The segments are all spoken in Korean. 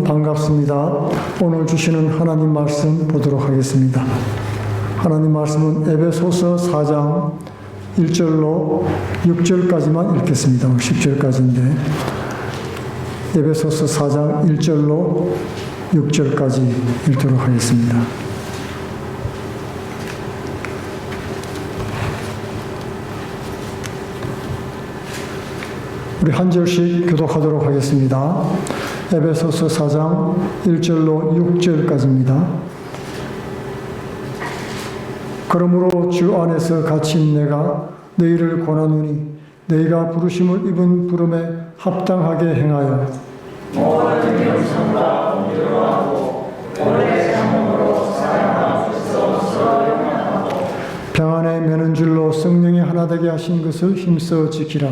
반갑습니다. 오늘 주시는 하나님 말씀 보도록 하겠습니다. 하나님 말씀은 에베소서 4장 1절로 6절까지만 읽겠습니다. 10절까지인데 에베소서 4장 1절로 6절까지 읽도록 하겠습니다. 우리 한 절씩 교독하도록 하겠습니다. 에베소서 4장 1절로 6절까지입니다. 그러므로 주 안에서 갇힌 내가 너희를 권하노니 너희가 부르심을 입은 부름에 합당하게 행하여 모든 겸손과 공의로 하고 오래 참음으로 사랑하고 서로 용납하고 평안에 매는 줄로 성령이 하나 되게 하신 것을 힘써 지키라.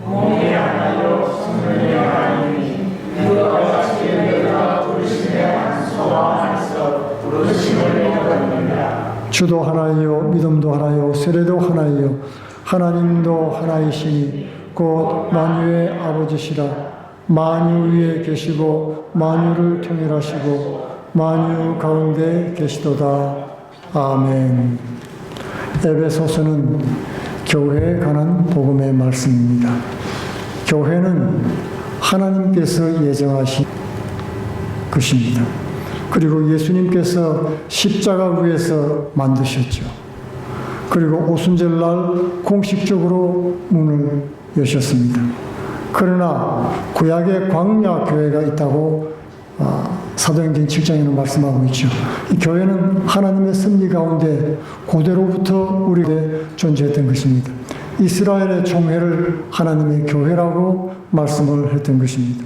몸이 하나요 성령이 하나님이 그와 같이 너희가 부르심에 한 소망 안에서 부르심을 얻었느니라. 주도 하나이요 믿음도 하나요 세례도 하나이요 하나님도 하나이시니 곧 만유의 아버지시라. 만유 위에 계시고 만유를 통일하시고 만유 가운데 계시도다. 아멘. 에베소서는 교회에 관한 복음의 말씀입니다. 교회는 하나님께서 예정하신 것입니다. 그리고 예수님께서 십자가 위에서 만드셨죠. 그리고 오순절날 공식적으로 문을 여셨습니다. 그러나 구약의 광야 교회가 있다고 사도행전 7장에는 말씀하고 있죠. 이 교회는 하나님의 섭리 가운데 고대로부터 우리에게 존재했던 것입니다. 이스라엘의 총회를 하나님의 교회라고 말씀을 했던 것입니다.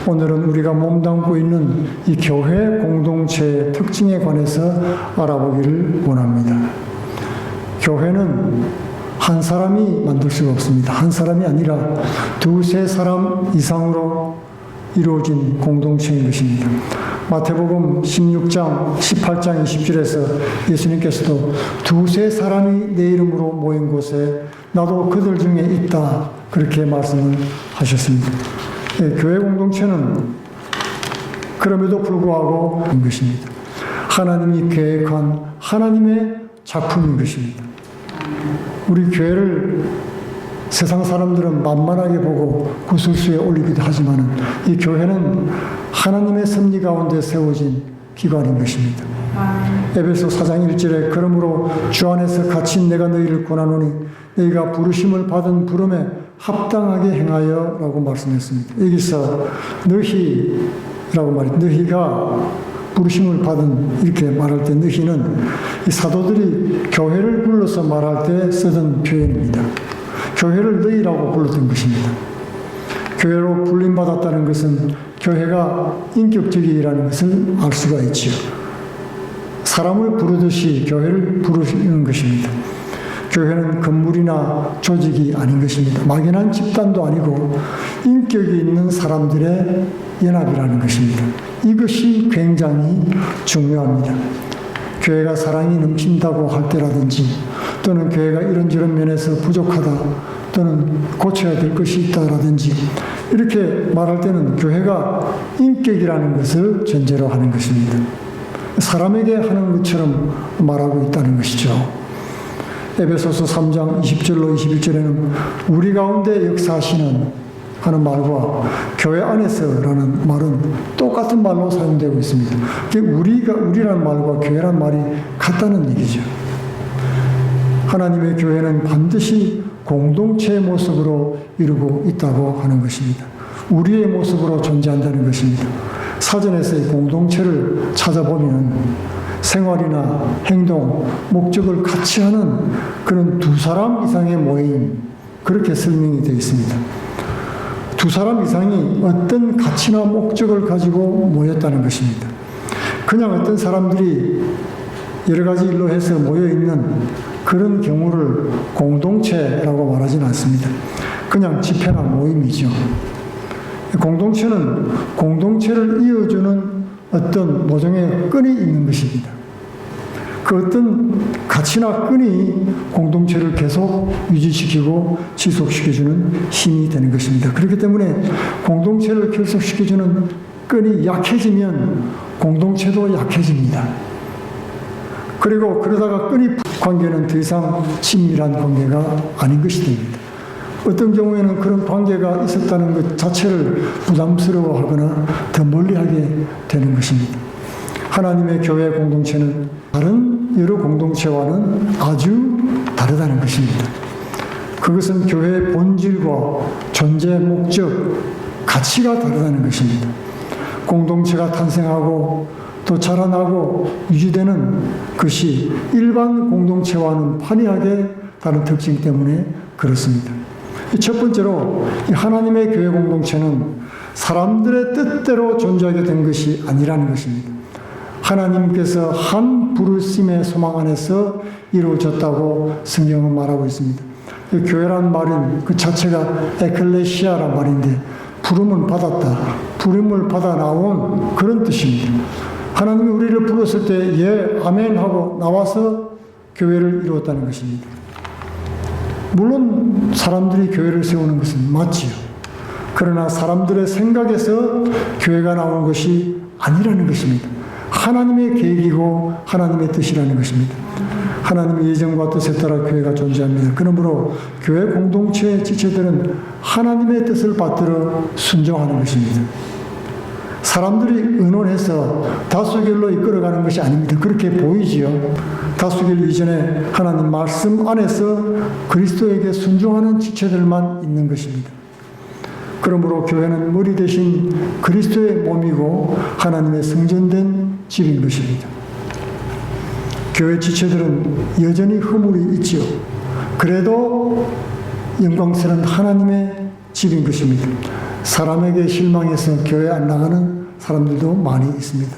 오늘은 우리가 몸담고 있는 이 교회 공동체의 특징에 관해서 알아보기를 원합니다. 교회는 한 사람이 만들 수가 없습니다. 한 사람이 아니라 두세 사람 이상으로 이루어진 공동체인 것입니다. 마태복음 16장, 18장 20절에서 예수님께서도 두세 사람이 내 이름으로 모인 곳에 나도 그들 중에 있다 그렇게 말씀을 하셨습니다. 교회 공동체는 그럼에도 불구하고 인 것입니다. 하나님이 계획한 하나님의 작품인 것입니다. 우리 교회를 세상 사람들은 만만하게 보고 구설수에 올리기도 하지만 이 교회는 하나님의 섭리 가운데 세워진 기관인 것입니다. 에베소 4장 1절에 그러므로 주 안에서 갇힌 내가 너희를 권하노니 너희가 부르심을 받은 부름에 합당하게 행하여 라고 말씀했습니다. 여기서 너희라고 말했죠. 너희가 부르심을 받은 이렇게 말할 때 너희는 이 사도들이 교회를 불러서 말할 때 쓰던 표현입니다. 교회를 너희라고 불렀던 것입니다. 교회로 불림받았다는 것은 교회가 인격적이라는 것을 알 수가 있지요. 사람을 부르듯이 교회를 부르는 것입니다. 교회는 건물이나 조직이 아닌 것입니다. 막연한 집단도 아니고 인격이 있는 사람들의 연합이라는 것입니다. 이것이 굉장히 중요합니다. 교회가 사랑이 넘친다고 할 때라든지 또는 교회가 이런저런 면에서 부족하다 또는 고쳐야 될 것이 있다라든지 이렇게 말할 때는 교회가 인격이라는 것을 전제로 하는 것입니다. 사람에게 하는 것처럼 말하고 있다는 것이죠. 에베소서 3장 20절로 21절에는 우리 가운데 역사하시는 하는 말과 교회 안에서라는 말은 똑같은 말로 사용되고 있습니다. 우리라는 말과 교회라는 말이 같다는 얘기죠. 하나님의 교회는 반드시 공동체의 모습으로 이루고 있다고 하는 것입니다. 우리의 모습으로 존재한다는 것입니다. 사전에서의 공동체를 찾아보면 생활이나 행동, 목적을 같이 하는 그런 두 사람 이상의 모임, 그렇게 설명이 되어 있습니다. 두 사람 이상이 어떤 가치나 목적을 가지고 모였다는 것입니다. 그냥 어떤 사람들이 여러 가지 일로 해서 모여있는 그런 경우를 공동체라고 말하지는 않습니다. 그냥 집회나 모임이죠. 공동체는 공동체를 이어주는 어떤 모종의 끈이 있는 것입니다. 그 어떤 가치나 끈이 공동체를 계속 유지시키고 지속시켜주는 힘이 되는 것입니다. 그렇기 때문에 공동체를 결속시켜주는 끈이 약해지면 공동체도 약해집니다. 그리고 그러다가 끈이 관계는 더 이상 친밀한 관계가 아닌 것이 됩니다. 어떤 경우에는 그런 관계가 있었다는 것 자체를 부담스러워하거나 더 멀리하게 되는 것입니다. 하나님의 교회 공동체는 다른 여러 공동체와는 아주 다르다는 것입니다. 그것은 교회의 본질과 존재 목적, 가치가 다르다는 것입니다. 공동체가 탄생하고 또 자라나고 유지되는 것이 일반 공동체와는 판이하게 다른 특징 때문에 그렇습니다. 첫 번째로 하나님의 교회 공동체는 사람들의 뜻대로 존재하게 된 것이 아니라는 것입니다. 하나님께서 한 부르심의 소망 안에서 이루어졌다고 성경은 말하고 있습니다. 교회란 말은 그 자체가 에클레시아란 말인데 부름을 받았다, 부름을 받아 나온 그런 뜻입니다. 하나님이 우리를 불렀을 때 예, 아멘 하고 나와서 교회를 이루었다는 것입니다. 물론 사람들이 교회를 세우는 것은 맞지요. 그러나 사람들의 생각에서 교회가 나오는 것이 아니라는 것입니다. 하나님의 계획이고 하나님의 뜻이라는 것입니다. 하나님의 예정과 뜻에 따라 교회가 존재합니다. 그러므로 교회 공동체의 지체들은 하나님의 뜻을 받들어 순종하는 것입니다. 사람들이 의논해서 다수결로 이끌어가는 것이 아닙니다. 그렇게 보이지요. 다수결 이전에 하나님 말씀 안에서 그리스도에게 순종하는 지체들만 있는 것입니다. 그러므로 교회는 머리 대신 그리스도의 몸이고 하나님의 성전된 집인 것입니다. 교회 지체들은 여전히 허물이 있지요. 그래도 영광스러운 하나님의 집인 것입니다. 사람에게 실망해서 교회 안 나가는 사람들도 많이 있습니다.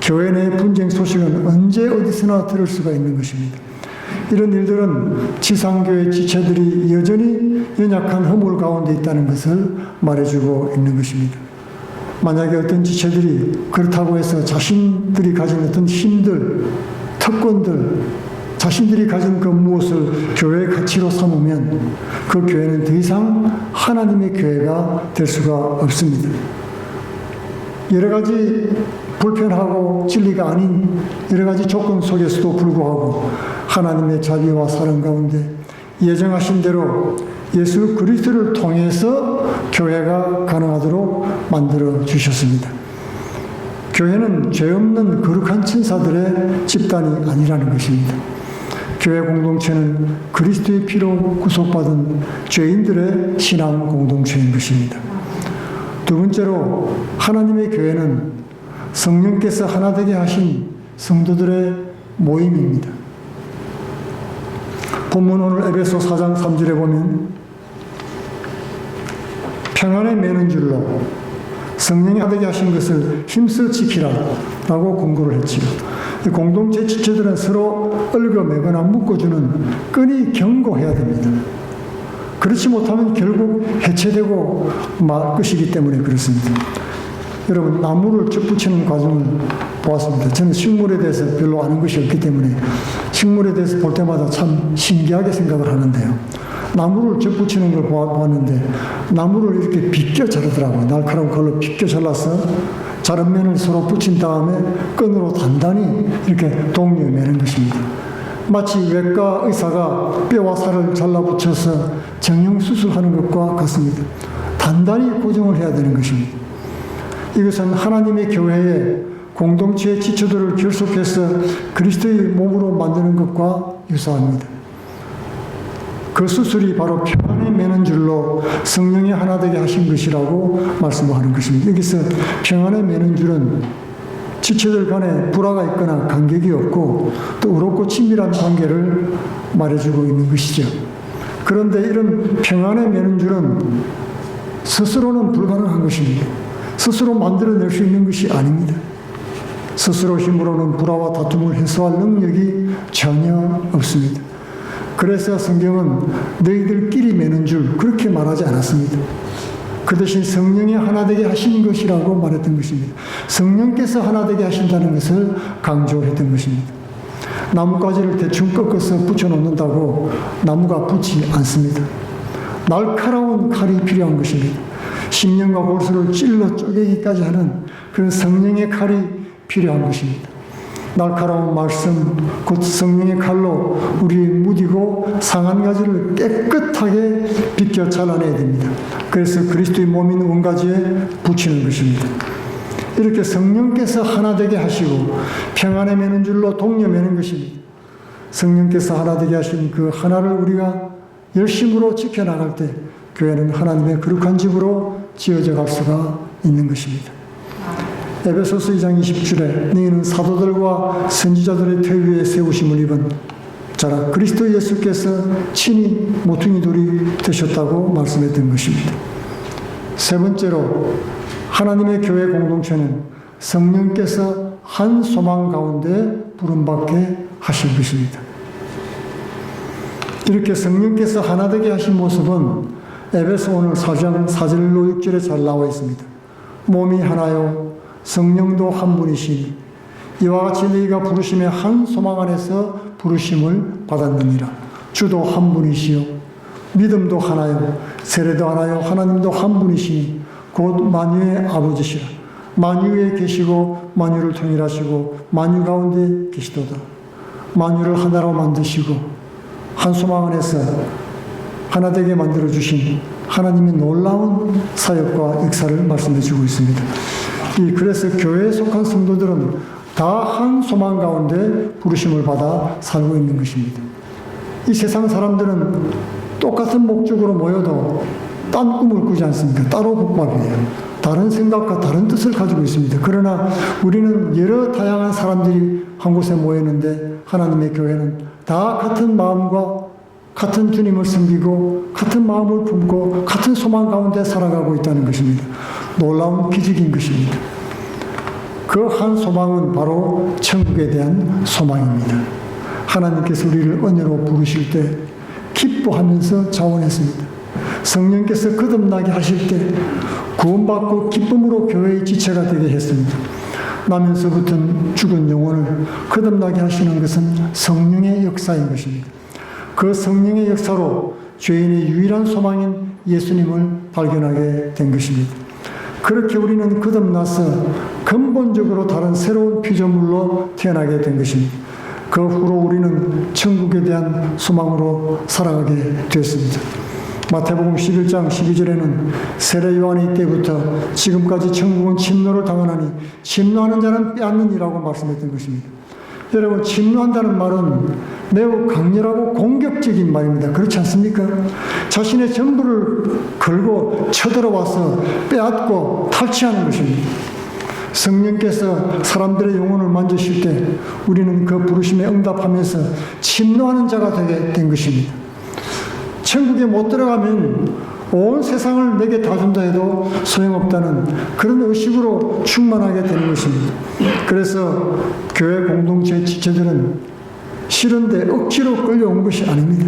교회 내 분쟁 소식은 언제 어디서나 들을 수가 있는 것입니다. 이런 일들은 지상교회 지체들이 여전히 연약한 허물 가운데 있다는 것을 말해주고 있는 것입니다. 만약에 어떤 지체들이 그렇다고 해서 자신들이 가진 어떤 힘들, 특권들, 자신들이 가진 그 무엇을 교회의 가치로 삼으면 그 교회는 더 이상 하나님의 교회가 될 수가 없습니다. 여러 가지 불편하고 진리가 아닌 여러 가지 조건 속에서도 불구하고 하나님의 자비와 사랑 가운데 예정하신 대로 예수 그리스도를 통해서 교회가 가능하도록 만들어 주셨습니다. 교회는 죄 없는 거룩한 천사들의 집단이 아니라는 것입니다. 교회 공동체는 그리스도의 피로 구속받은 죄인들의 신앙 공동체인 것입니다. 두 번째로 하나님의 교회는 성령께서 하나 되게 하신 성도들의 모임입니다. 본문 오늘 에베소 4장 3절에 보면 평안에 매는 줄로 성령이 하나 되게 하신 것을 힘써 지키라 라고 권고를 했지요. 공동체 지체들은 서로 얽어매거나 묶어주는 끈이 견고해야 됩니다. 그렇지 못하면 결국 해체되고 말 것이기 때문에 그렇습니다. 여러분, 나무를 접붙이는 과정을 보았습니다. 저는 식물에 대해서 별로 아는 것이 없기 때문에 식물에 대해서 볼 때마다 참 신기하게 생각을 하는데요. 나무를 접붙이는 걸 보았는데 나무를 이렇게 빗겨 자르더라고요. 날카로운 걸로 빗겨 잘라서 자른 면을 서로 붙인 다음에 끈으로 단단히 이렇게 동류에 매는 것입니다. 마치 외과 의사가 뼈와 살을 잘라 붙여서 정형 수술하는 것과 같습니다. 단단히 고정을 해야 되는 것입니다. 이것은 하나님의 교회의 공동체의 지체들을 결속해서 그리스도의 몸으로 만드는 것과 유사합니다. 그 수술이 바로 평안에 매는 줄로 성령이 하나 되게 하신 것이라고 말씀하는 것입니다. 여기서 평안에 매는 줄은 지체들 간에 불화가 있거나 간격이 없고 또 의롭고 친밀한 관계를 말해주고 있는 것이죠. 그런데 이런 평안에 매는 줄은 스스로는 불가능한 것입니다. 스스로 만들어낼 수 있는 것이 아닙니다. 스스로 힘으로는 불화와 다툼을 해소할 능력이 전혀 없습니다. 그래서 성경은 너희들끼리 매는 줄 그렇게 말하지 않았습니다. 그 대신 성령이 하나 되게 하신 것이라고 말했던 것입니다. 성령께서 하나 되게 하신다는 것을 강조했던 것입니다. 나뭇가지를 대충 꺾어서 붙여놓는다고 나무가 붙지 않습니다. 날카로운 칼이 필요한 것입니다. 심령과 골수를 찔러 쪼개기까지 하는 그런 성령의 칼이 필요한 것입니다. 날카로운 말씀, 곧 성령의 칼로 우리의 무디고 상한 가지를 깨끗하게 비껴 잘라내야 됩니다. 그래서 그리스도의 몸인 원가지에 붙이는 것입니다. 이렇게 성령께서 하나 되게 하시고 평안에 매는 줄로 동려 매는 것입니다. 성령께서 하나 되게 하신 그 하나를 우리가 열심으로 지켜나갈 때 교회는 하나님의 거룩한 집으로 지어져 갈 수가 있는 것입니다. 에베소서 2장 20절에 너희는 사도들과 선지자들의 퇴 위에 세우심을 입은 자라 그리스도 예수께서 친히 모퉁이 돌이 되셨다고 말씀했던 것입니다. 세 번째로 하나님의 교회 공동체는 성령께서 한 소망 가운데 부름받게 하신 것입니다. 이렇게 성령께서 하나 되게 하신 모습은 에베소 오늘 4장 4절로 6절에 잘 나와 있습니다. 몸이 하나요 성령도 한 분이시니 이와 같이 너희가 부르심의 한 소망 안에서 부르심을 받았느니라. 주도 한 분이시요 믿음도 하나요 세례도 하나요 하나님도 한 분이시니 곧 만유의 아버지시라. 만유에 계시고 만유를 통일하시고 만유 가운데 계시도다. 만유를 하나로 만드시고 한 소망 안에서 하나 되게 만들어주신 하나님의 놀라운 사역과 역사를 말씀해 주고 있습니다. 그래서 교회에 속한 성도들은 다 한 소망 가운데 부르심을 받아 살고 있는 것입니다. 이 세상 사람들은 똑같은 목적으로 모여도 딴 꿈을 꾸지 않습니까? 따로 복밥이에요. 다른 생각과 다른 뜻을 가지고 있습니다. 그러나 우리는 여러 다양한 사람들이 한 곳에 모였는데 하나님의 교회는 다 같은 마음과 같은 주님을 섬기고 같은 마음을 품고 같은 소망 가운데 살아가고 있다는 것입니다. 놀라운 기적인 것입니다. 그 한 소망은 바로 천국에 대한 소망입니다. 하나님께서 우리를 은혜로 부르실 때 기뻐하면서 자원했습니다. 성령께서 거듭나게 하실 때 구원받고 기쁨으로 교회의 지체가 되게 했습니다. 나면서부터 죽은 영혼을 거듭나게 하시는 것은 성령의 역사인 것입니다. 그 성령의 역사로 죄인의 유일한 소망인 예수님을 발견하게 된 것입니다. 그렇게 우리는 거듭나서 근본적으로 다른 새로운 피조물로 태어나게 된 것입니다. 그 후로 우리는 천국에 대한 소망으로 살아가게 되었습니다. 마태복음 11장 12절에는 세례 요한이 때부터 지금까지 천국은 침노를 당하나니 침노하는 자는 빼앗느니라고 말씀했던 것입니다. 여러분, 침노한다는 말은 매우 강렬하고 공격적인 말입니다. 그렇지 않습니까? 자신의 전부를 걸고 쳐들어와서 빼앗고 탈취하는 것입니다. 성령께서 사람들의 영혼을 만지실 때 우리는 그 부르심에 응답하면서 침노하는 자가 되게 된 것입니다. 천국에 못 들어가면 온 세상을 내게 다 준다 해도 소용없다는 그런 의식으로 충만하게 되는 것입니다. 그래서 교회 공동체 지체들은 싫은데 억지로 끌려온 것이 아닙니다.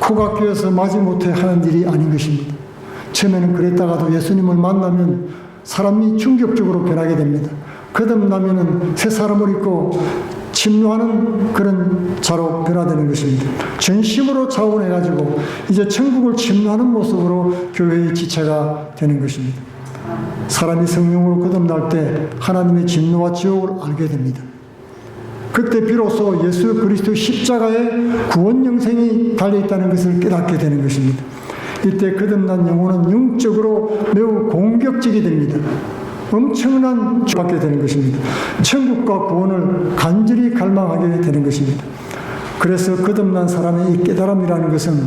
코가 끼어서 마지못해 하는 일이 아닌 것입니다. 처음에는 그랬다가도 예수님을 만나면 사람이 충격적으로 변하게 됩니다. 거듭나면은 새 사람을 입고 침노하는 그런 자로 변화되는 것입니다. 전심으로 자원해가지고 이제 천국을 침노하는 모습으로 교회의 지체가 되는 것입니다. 사람이 성령으로 거듭날 때 하나님의 진노와 지옥을 알게 됩니다. 그때 비로소 예수 그리스도의 십자가에 구원 영생이 달려있다는 것을 깨닫게 되는 것입니다. 이때 거듭난 영혼은 영적으로 매우 공격적이 됩니다. 엄청난 받게 되는 것입니다. 천국과 구원을 간절히 갈망하게 되는 것입니다. 그래서 거듭난 사람의 이 깨달음이라는 것은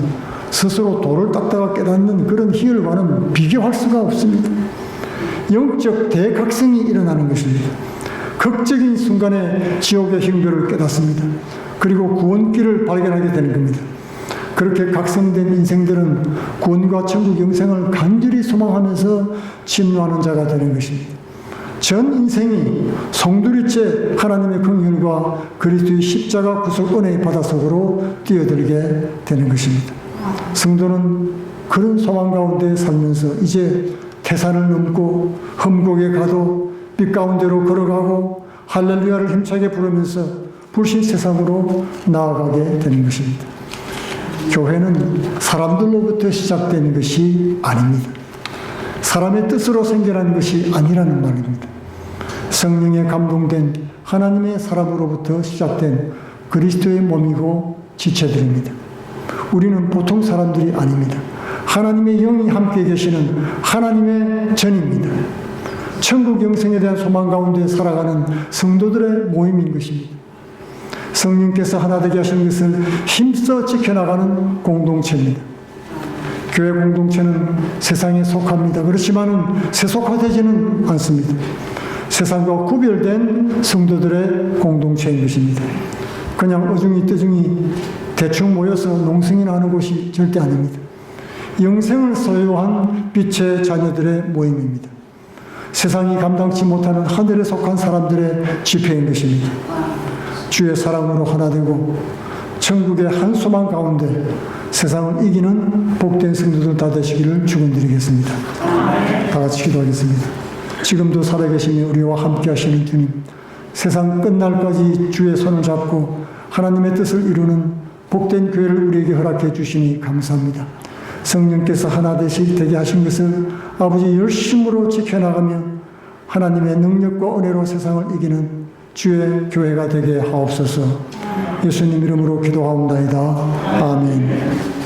스스로 돌을 닦다가 깨닫는 그런 희열과는 비교할 수가 없습니다. 영적 대각성이 일어나는 것입니다. 극적인 순간에 지옥의 형벌을 깨닫습니다. 그리고 구원길을 발견하게 되는 겁니다. 그렇게 각성된 인생들은 구원과 천국 영생을 간절히 소망하면서 침노하는 자가 되는 것입니다. 전 인생이 송두리째 하나님의 긍휼과 그리스도의 십자가 구속 은혜의 바다 속으로 뛰어들게 되는 것입니다. 성도는 그런 소망 가운데 살면서 이제 태산을 넘고 험곡에 가도 빛 가운데로 걸어가고 할렐루야를 힘차게 부르면서 불신 세상으로 나아가게 되는 것입니다. 교회는 사람들로부터 시작된 것이 아닙니다. 사람의 뜻으로 생겨난 것이 아니라는 말입니다. 성령에 감동된 하나님의 사람으로부터 시작된 그리스도의 몸이고 지체들입니다. 우리는 보통 사람들이 아닙니다. 하나님의 영이 함께 계시는 하나님의 전입니다. 천국 영생에 대한 소망 가운데 살아가는 성도들의 모임인 것입니다. 성령께서 하나 되게 하신 것을 힘써 지켜나가는 공동체입니다. 교회 공동체는 세상에 속합니다. 그렇지만 세속화되지는 않습니다. 세상과 구별된 성도들의 공동체인 것입니다. 그냥 어중이 대충 모여서 농성이나 하는 곳이 절대 아닙니다. 영생을 소유한 빛의 자녀들의 모임입니다. 세상이 감당치 못하는 하늘에 속한 사람들의 집회인 것입니다. 주의 사랑으로 하나 되고 천국의 한 소망 가운데 세상을 이기는 복된 성도들 다 되시기를 축원드리겠습니다. 다 같이 기도하겠습니다. 지금도 살아계시며 우리와 함께 하시는 주님, 세상 끝날까지 주의 손을 잡고 하나님의 뜻을 이루는 복된 교회를 우리에게 허락해 주시니 감사합니다. 성령께서 하나 되게 하신 것을 아버지 열심으로 지켜나가며 하나님의 능력과 은혜로 세상을 이기는 주의 교회가 되게 하옵소서. 예수님 이름으로 기도하옵나이다. 아멘.